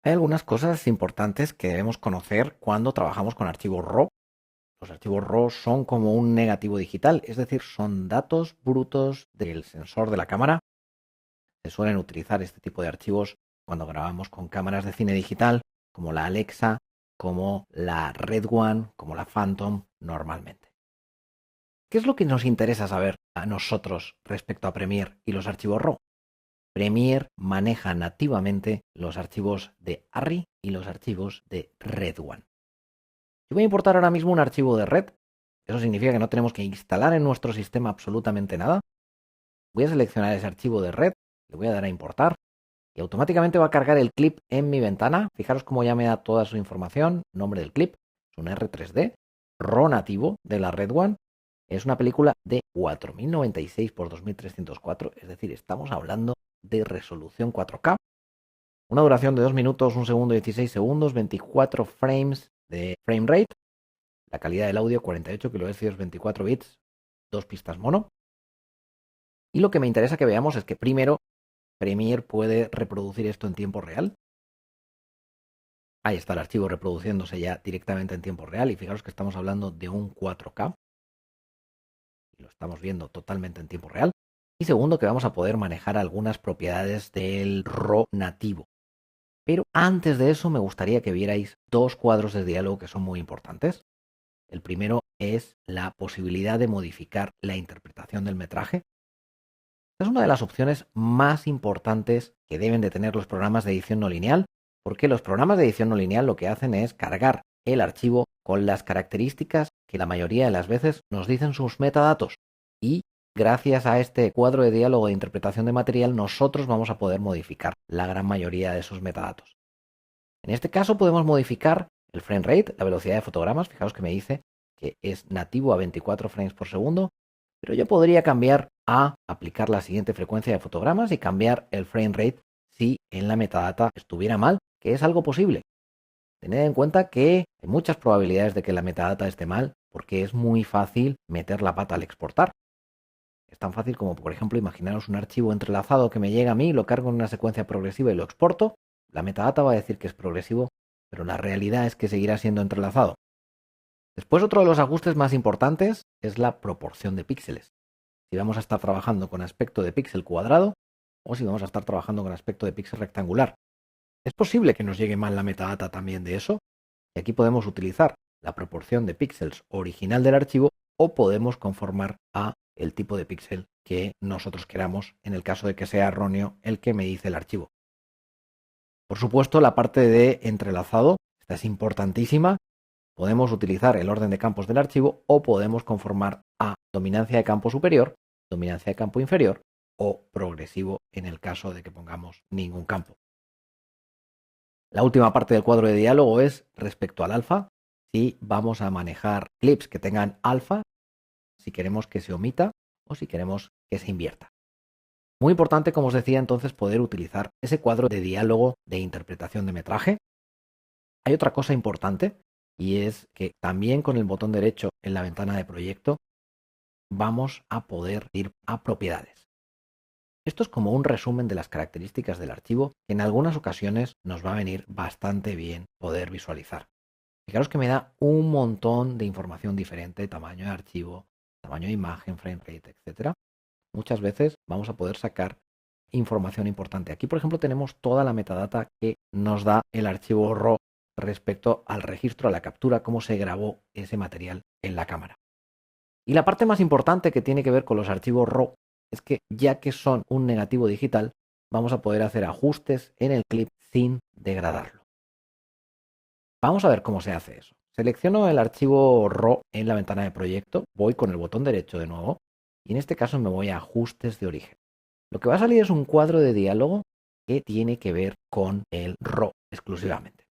Hay algunas cosas importantes que debemos conocer cuando trabajamos con archivos RAW. Los archivos RAW son como un negativo digital, es decir, son datos brutos del sensor de la cámara. Se suelen utilizar este tipo de archivos cuando grabamos con cámaras de cine digital, como la Alexa, como la Red One, como la Phantom normalmente. ¿Qué es lo que nos interesa saber a nosotros respecto a Premiere y los archivos RAW? Premiere maneja nativamente los archivos de ARRI y los archivos de Red One. Yo voy a importar ahora mismo un archivo de Red. Eso significa que no tenemos que instalar en nuestro sistema absolutamente nada. Voy a seleccionar ese archivo de Red, le voy a dar a importar y automáticamente va a cargar el clip en mi ventana. Fijaros cómo ya me da toda su información, nombre del clip, es un R3D, RAW nativo de la Red One. Es una película de 4096 por 2304, es decir, estamos hablando de resolución 4K. Una duración de 2 minutos, 1 segundo y 16 segundos, 24 frames de frame rate. La calidad del audio 48 kHz, 24 bits, 2 pistas mono. Y lo que me interesa que veamos es que primero Premiere puede reproducir esto en tiempo real. Ahí está el archivo reproduciéndose ya directamente en tiempo real y fijaros que estamos hablando de un 4K. Y lo estamos viendo totalmente en tiempo real. Y segundo, que vamos a poder manejar algunas propiedades del RAW nativo. Pero antes de eso me gustaría que vierais dos cuadros de diálogo que son muy importantes. El primero es la posibilidad de modificar la interpretación del metraje. Es una de las opciones más importantes que deben de tener los programas de edición no lineal, porque los programas de edición no lineal lo que hacen es cargar el archivo con las características que la mayoría de las veces nos dicen sus metadatos. Y gracias a este cuadro de diálogo de interpretación de material, nosotros vamos a poder modificar la gran mayoría de esos metadatos. En este caso podemos modificar el frame rate, la velocidad de fotogramas. Fijaos que me dice que es nativo a 24 frames por segundo, pero yo podría cambiar a aplicar la siguiente frecuencia de fotogramas y cambiar el frame rate si en la metadata estuviera mal, que es algo posible. Tened en cuenta que hay muchas probabilidades de que la metadata esté mal, porque es muy fácil meter la pata al exportar. Es tan fácil como, por ejemplo, imaginaros un archivo entrelazado que me llega a mí, lo cargo en una secuencia progresiva y lo exporto. La metadata va a decir que es progresivo, pero la realidad es que seguirá siendo entrelazado. Después, otro de los ajustes más importantes es la proporción de píxeles. Si vamos a estar trabajando con aspecto de píxel cuadrado o si vamos a estar trabajando con aspecto de píxel rectangular. Es posible que nos llegue mal la metadata también de eso, y aquí podemos utilizar la proporción de píxeles original del archivo o podemos conformar a el tipo de píxel que nosotros queramos en el caso de que sea erróneo el que me dice el archivo. Por supuesto, la parte de entrelazado, esta es importantísima. Podemos utilizar el orden de campos del archivo o podemos conformar a dominancia de campo superior, dominancia de campo inferior o progresivo en el caso de que pongamos ningún campo. La última parte del cuadro de diálogo es respecto al alfa. Si vamos a manejar clips que tengan alfa, si queremos que se omita o si queremos que se invierta. Muy importante, como os decía, entonces poder utilizar ese cuadro de diálogo de interpretación de metraje. Hay otra cosa importante y es que también con el botón derecho en la ventana de proyecto vamos a poder ir a propiedades. Esto es como un resumen de las características del archivo que en algunas ocasiones nos va a venir bastante bien poder visualizar. Fijaros que me da un montón de información diferente, tamaño de archivo, tamaño de imagen, frame rate, etc. Muchas veces vamos a poder sacar información importante. Aquí, por ejemplo, tenemos toda la metadata que nos da el archivo RAW respecto al registro, a la captura, cómo se grabó ese material en la cámara. Y la parte más importante que tiene que ver con los archivos RAW es que ya que son un negativo digital, vamos a poder hacer ajustes en el clip sin degradarlo. Vamos a ver cómo se hace eso. Selecciono el archivo RAW en la ventana de proyecto, voy con el botón derecho de nuevo y en este caso me voy a ajustes de origen. Lo que va a salir es un cuadro de diálogo que tiene que ver con el RAW exclusivamente.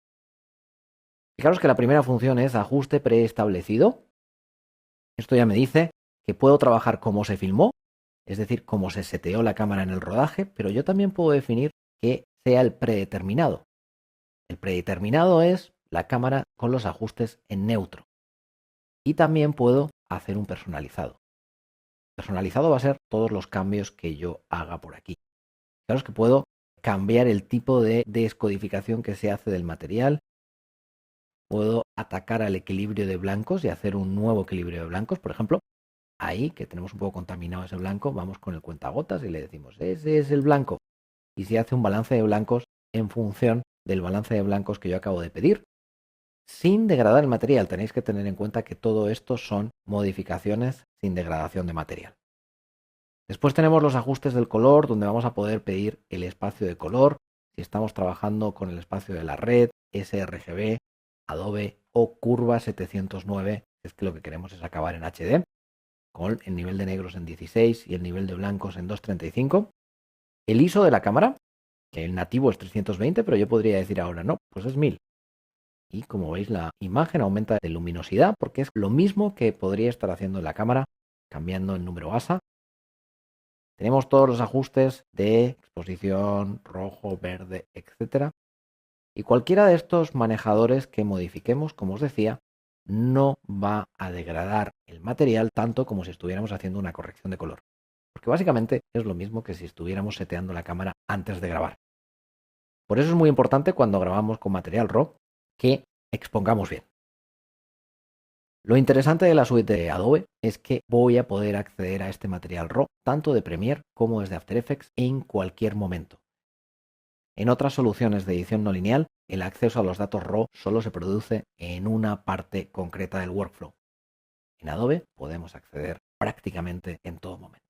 Fijaros que la primera función es ajuste preestablecido. Esto ya me dice que puedo trabajar como se filmó, es decir, cómo se seteó la cámara en el rodaje, pero yo también puedo definir que sea el predeterminado. El predeterminado es la cámara con los ajustes en neutro. Y también puedo hacer un personalizado. Personalizado va a ser todos los cambios que yo haga por aquí. Fijaros que puedo cambiar el tipo de descodificación que se hace del material. Puedo atacar al equilibrio de blancos y hacer un nuevo equilibrio de blancos. Por ejemplo, ahí que tenemos un poco contaminado ese blanco, vamos con el cuentagotas y le decimos, ese es el blanco. Y se hace un balance de blancos en función del balance de blancos que yo acabo de pedir, sin degradar el material. Tenéis que tener en cuenta que todo esto son modificaciones sin degradación de material. Después tenemos los ajustes del color, donde vamos a poder pedir el espacio de color. Si estamos trabajando con el espacio de la red, sRGB, Adobe o Curva 709, es que lo que queremos es acabar en HD, con el nivel de negros en 16 y el nivel de blancos en 235. El ISO de la cámara, que el nativo es 320, pero yo podría decir ahora no, pues es 1000. Y como veis, la imagen aumenta de luminosidad porque es lo mismo que podría estar haciendo en la cámara, cambiando el número ASA. Tenemos todos los ajustes de exposición, rojo, verde, etcétera. Y cualquiera de estos manejadores que modifiquemos, como os decía, no va a degradar el material tanto como si estuviéramos haciendo una corrección de color. Porque básicamente es lo mismo que si estuviéramos seteando la cámara antes de grabar. Por eso es muy importante cuando grabamos con material RAW que expongamos bien. Lo interesante de la suite de Adobe es que voy a poder acceder a este material RAW tanto de Premiere como desde After Effects en cualquier momento. En otras soluciones de edición no lineal, el acceso a los datos RAW solo se produce en una parte concreta del workflow. En Adobe podemos acceder prácticamente en todo momento.